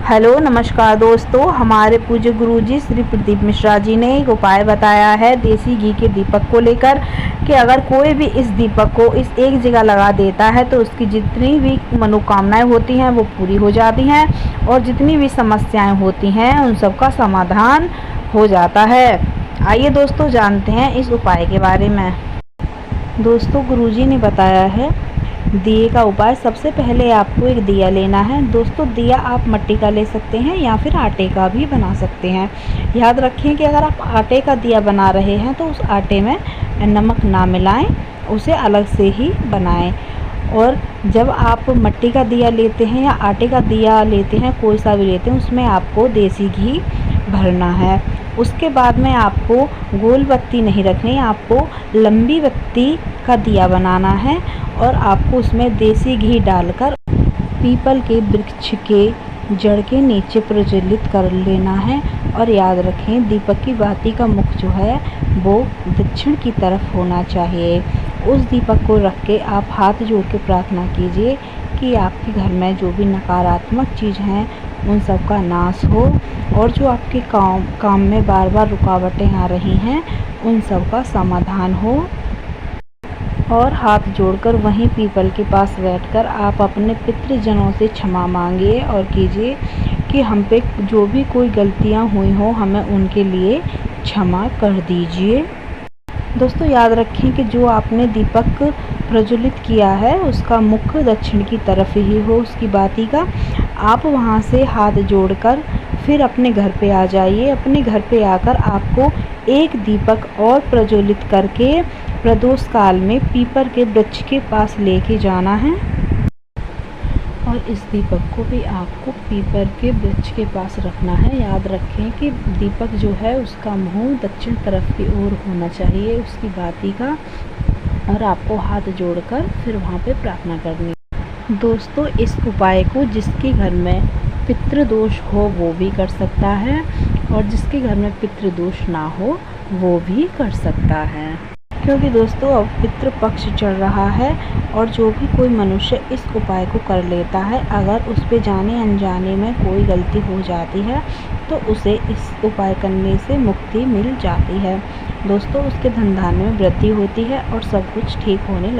Hello नमस्कार दोस्तों, हमारे पूज्य गुरुजी श्री प्रदीप मिश्रा जी ने एक उपाय बताया है देसी घी के दीपक को लेकर कि अगर कोई भी इस दीपक को इस एक जगह लगा देता है तो उसकी जितनी भी मनोकामनाएं होती हैं वो पूरी हो जाती हैं और जितनी भी समस्याएं होती हैं उन सब का समाधान हो जाता है। आइए दोस्तों जानते हैं इस उपाय के बारे में। दोस्तों गुरुजी ने बताया है दिए का उपाय। सबसे पहले आपको एक दिया लेना है। दोस्तों दिया आप मिट्टी का ले सकते हैं या फिर आटे का भी बना सकते हैं। याद रखें कि अगर आप आटे का दिया बना रहे हैं तो उस आटे में नमक ना मिलाएं, उसे अलग से ही बनाएं। और जब आप मिट्टी का दिया लेते हैं या आटे का दिया लेते हैं, कोई सा भी लेते हैं, उसमें आपको देसी घी भरना है। उसके बाद में आपको गोल बत्ती नहीं रखनी, आपको लंबी बत्ती का दिया बनाना है और आपको उसमें देसी घी डालकर पीपल के वृक्ष के जड़ के नीचे प्रज्वलित कर लेना है। और याद रखें दीपक की बाती का मुख जो है वो दक्षिण की तरफ होना चाहिए। उस दीपक को रख के आप हाथ जोड़ के प्रार्थना कीजिए कि आपके घर में जो भी नकारात्मक चीज़ हैं उन सब का नाश हो और जो आपके काम में बार बार रुकावटें आ रही हैं उन सब का समाधान हो। और हाथ जोड़कर वहीं पीपल के पास बैठकर आप अपने पितृजनों से क्षमा मांगिए और कीजिए कि हम पे जो भी कोई गलतियां हुई हो हमें उनके लिए क्षमा कर दीजिए। दोस्तों याद रखें कि जो आपने दीपक प्रज्वलित किया है उसका मुख दक्षिण की तरफ ही हो उसकी बाती का। आप वहां से हाथ जोड़कर फिर अपने घर पे आ जाइए। अपने घर पे आकर आपको एक दीपक और प्रज्वलित करके प्रदोष काल में पीपल के वृक्ष के पास लेके जाना है और इस दीपक को भी आपको पीपल के वृक्ष के पास रखना है। याद रखें कि दीपक जो है उसका मुंह दक्षिण तरफ की ओर होना चाहिए उसकी बाती का, और आपको हाथ जोड़कर फिर वहाँ पे प्रार्थना करनी है। दोस्तों इस उपाय को जिसके घर में पितृदोष हो वो भी कर सकता है और जिसके घर में पितृदोष ना हो वो भी कर सकता है, क्योंकि दोस्तों अब पितृपक्ष चल रहा है और जो भी कोई मनुष्य इस उपाय को कर लेता है, अगर उस पे जाने अनजाने में कोई गलती हो जाती है तो उसे इस उपाय करने से मुक्ति मिल जाती है। दोस्तों उसके धन धान्य में वृद्धि होती है और सब कुछ ठीक होने लगता है।